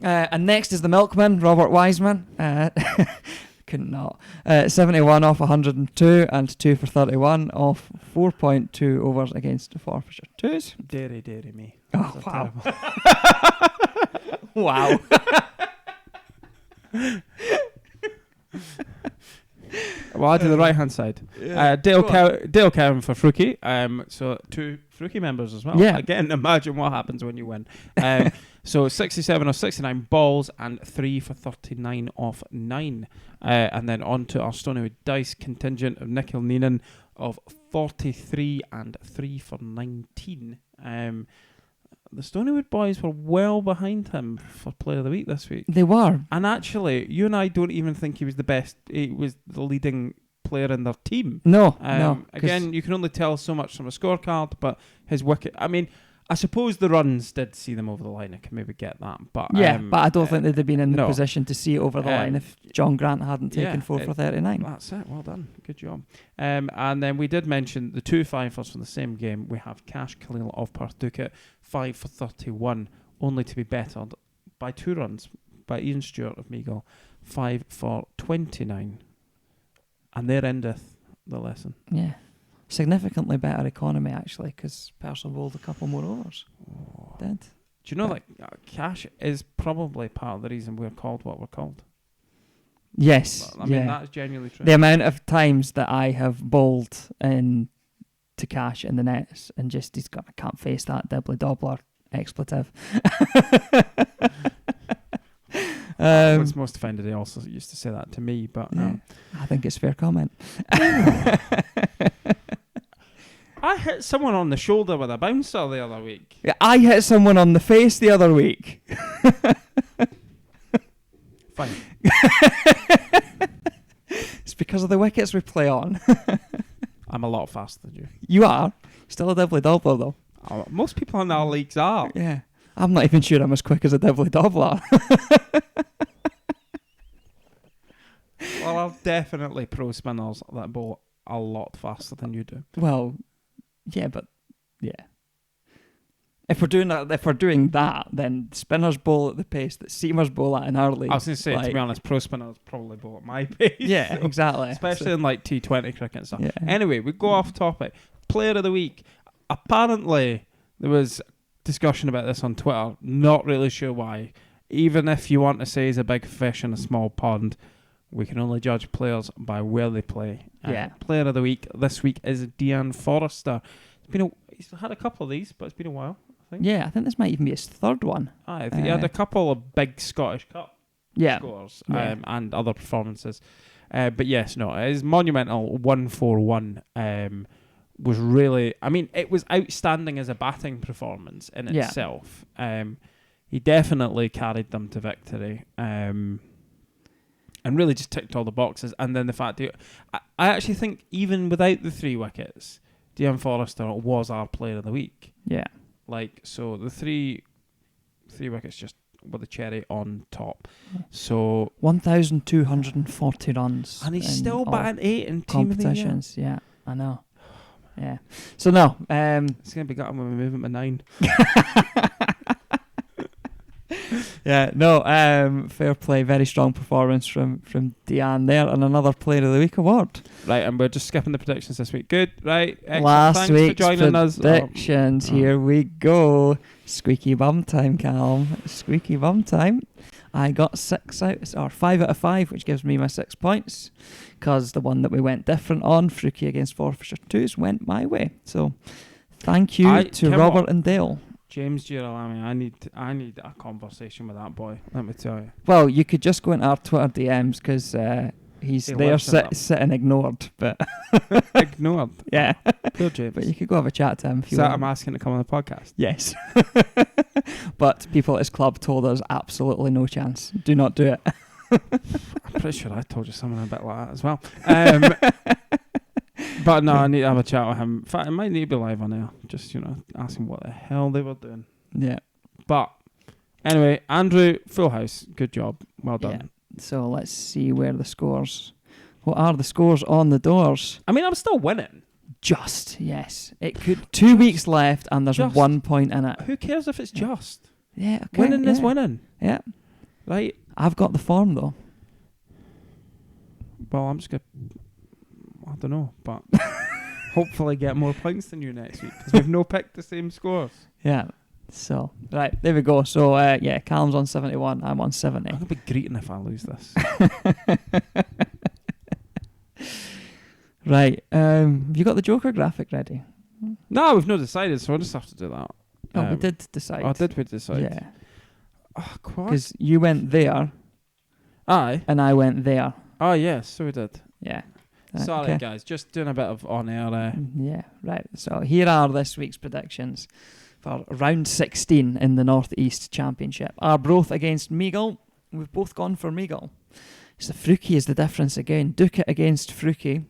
And next is the Milkman, Robert Wiseman. Couldn't not. 71 off 102 and 2 for 31 off 4.2 overs against the Forfarshire 2s. Dairy me. Oh, wow. Wow. Well, I do the right-hand side. Dale Callum for Freuchie. So 2 Freuchie members as well. Yeah. Again, imagine what happens when you win. So 67 of 69 balls and 3 for 39 off 9. And then on to our Stonywood Dice contingent of Nikhil Neenan of 43 and 3 for 19. The Stonywood boys were well behind him for Player of the Week this week. They were. And actually, you and I don't even think he was the best. He was the leading player in their team. No. Again, you can only tell so much from a scorecard, but his wicket... I mean, I suppose the runs did see them over the line. I can maybe get that. But but I don't think they'd have been in the position to see it over the line if John Grant hadn't taken 4 for 39. That's it. Well done. Good job. And then we did mention the 2 fifers from the same game. We have Cash Khalil of Perth Ducat, 5 for 31, only to be bettered by 2 runs by Ian Stewart of Meagle, 5 for 29. And there endeth the lesson. Yeah. Significantly better economy, actually, because Person bowled a couple more overs. Did. Do you know that Cash is probably part of the reason we're called what we're called? Yes. I mean, that's genuinely true. The amount of times that I have bowled in to Cash in the nets and just I can't face that dibbly-dobbler expletive. I was most offended he also used to say that to me, but I think it's fair comment. I hit someone on the shoulder with a bouncer the other week. Yeah, I hit someone on the face the other week. Fine. It's because of the wickets we play on. I'm a lot faster than you. You are. Still a dibbly-dobbler, though. Oh, most people in our leagues are. Yeah. I'm not even sure I'm as quick as a dibbly-dobbler. Well, I've definitely pro spinners that bowl a lot faster than you do. Well, yeah, but yeah. If we're doing that, then spinners bowl at the pace that seamers bowl at in our league. I was going to say, to be honest, pro spinners probably bowl at my pace. Yeah, so, exactly. Especially in like T20 cricket and stuff. Yeah. Anyway, we go off topic. Player of the week. Apparently, there was discussion about this on Twitter. Not really sure why. Even if you want to say he's a big fish in a small pond, we can only judge players by where they play. Yeah. Player of the week this week is Dean Forrester. He's had a couple of these, but it's been a while. Yeah, I think this might even be his third one. I think he had a couple of big Scottish Cup scores and other performances. But yes, no, his monumental 141 was really... I mean, it was outstanding as a batting performance in itself. He definitely carried them to victory and really just ticked all the boxes. And then the fact that... I actually think even without the 3 wickets, Dean Forrester was our player of the week. Yeah. So the three wickets just with the cherry on top. So 1,240 runs. And he's still batting 8 in competitions. Team of the year. Yeah, I know. Yeah. So no, it's going to be gutted when we move him to 9. Yeah, no, fair play, very strong performance from Deanne there, and another Player of the Week award. Right, and we're just skipping the predictions this week. Good, right? Excellent. Last week's predictions. Here we go. Squeaky bum time, Callum. Squeaky bum time. I got 5 out of 5, which gives me my 6 points, because the one that we went different on, Freuchie against Forfarshire 2s, went my way. So, thank you to Robert and Dale. James Girolami, I need a conversation with that boy, let me tell you. Well, you could just go into our Twitter DMs, because he's there sitting ignored. But ignored? Yeah. Poor James. But you could go have a chat to him if you want. I'm asking to come on the podcast? Yes. But people at his club told us absolutely no chance. Do not do it. I'm pretty sure I told you something a bit like that as well. But no, I need to have a chat with him. In fact, it might need to be live on air. Just, ask him what the hell they were doing. Yeah. But anyway, Andrew, full house. Good job. Well done. Yeah. So let's see where the scores... What are the scores on the doors? I mean, I'm still winning. Just, yes. It could 2 weeks left and there's 1 point in it. Who cares if it's just? Yeah, okay. Winning is winning. Yeah. Right. I've got the form, though. Well, I'm just going to... I don't know, but hopefully get more points than you next week, because we've no picked the same scores. Yeah. So, right, there we go. So, Callum's on 71, I'm on 70. I'm going to be greeting if I lose this. Right. Have you got the Joker graphic ready? No, we've not decided, so we'll just have to do that. Oh, we did decide. Oh, did we decide? Yeah. Oh, quite. Because you went there. Aye. And I went there. Oh, yes, so we did. Yeah. Sorry, guys, just doing a bit of on-air. Yeah, right. So here are this week's predictions for round 16 in the North East Championship. Arbroath against Meagle. We've both gone for Meagle. So Freuchie is the difference again. Ducat against Freuchie.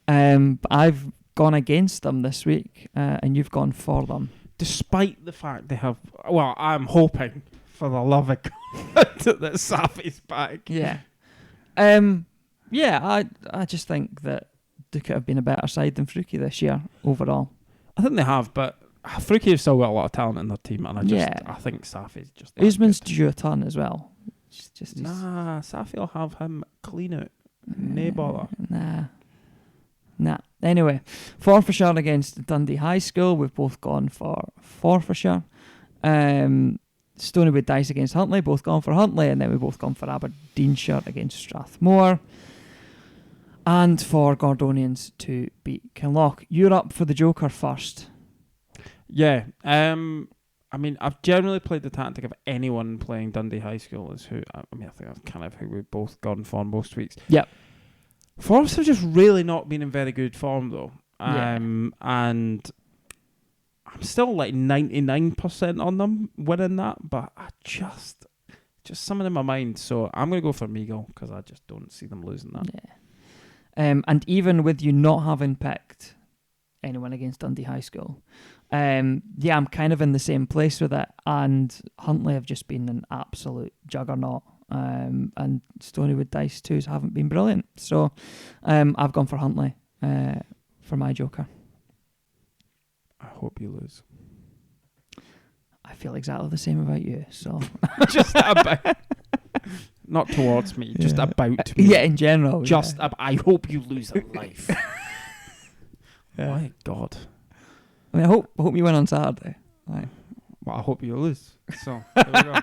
But I've gone against them this week, and you've gone for them. Despite the fact they have... Well, I'm hoping, for the love of God, that Safi's back. Yeah. Yeah, I just think that Ducat have been a better side than Freuchie this year, overall. I think they have, but Freuchie have still got a lot of talent in their team, and I think Safi's just... Usman's due a ton as well. Nah, Safi will have him clean out. No bother. Nah. Anyway, Forfarshire against Dundee High School. We've both gone for Forfarshire. Stoneywood Dice against Huntly. Both gone for Huntly. And then we've both gone for Aberdeenshire against Strathmore. And for Gordonians to beat Kinloch. You're up for the Joker first. Yeah. I mean, I've generally played the tactic of anyone playing Dundee High School is who... I think that's kind of who we've both gone for most weeks. Yep. Forrest have just really not been in very good form, though. And I'm still like 99% on them winning that, but I just something in my mind. So I'm going to go for Meagle, because I just don't see them losing that. Yeah. And even with you not having picked anyone against Dundee High School. I'm kind of in the same place with it, and Huntly have just been an absolute juggernaut, and Stonywood Dice 2s haven't been brilliant. So I've gone for Huntly for my joker. I hope you lose. I feel exactly the same about you, so... Just about... Not towards me, just about me. Yeah, in general. I hope you lose at life. My God. I mean, I hope you win on Saturday. Right. Well, I hope you lose. So, there we go. I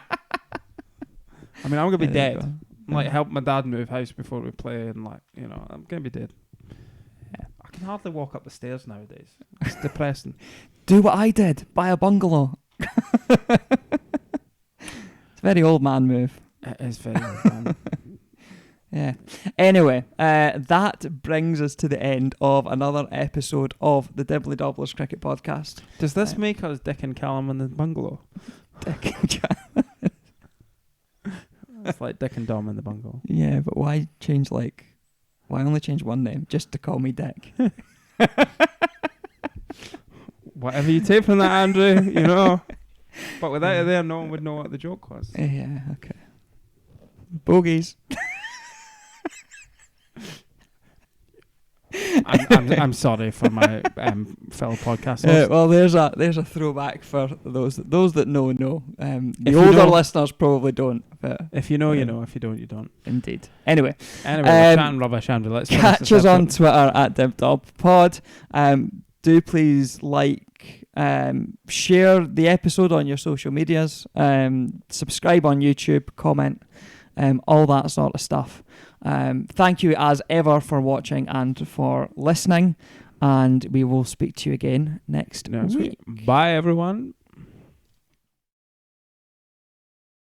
mean, I'm going to be dead. I'm like, help my dad move house before we play, and like, you know, I'm going to be dead. Yeah. I can hardly walk up the stairs nowadays. It's depressing. Do what I did. Buy a bungalow. It's a very old man move. It is very old man. Yeah. Anyway, that brings us to the end of another episode of the Dibbly Dobblers Cricket Podcast. Does this make us Dick and Callum in the bungalow? Dick and Callum. It's like Dick and Dom in the bungalow. Yeah, but why only change one name just to call me Dick? Whatever you take from that, Andrew, you know. But without it there, no one would know what the joke was. Yeah, okay. Bogies. I'm sorry for my fellow podcasters. Well, there's a throwback for those that know. The older listeners probably don't. But if you know, you know. If you don't, you don't. Indeed. Anyway, we're chatting rubbish, Andrew. Let's catch us on Twitter at DibDobPod. Do please share the episode on your social medias. Subscribe on YouTube. Comment. All that sort of stuff. Thank you as ever for watching and for listening, and we will speak to you again next week. Bye everyone.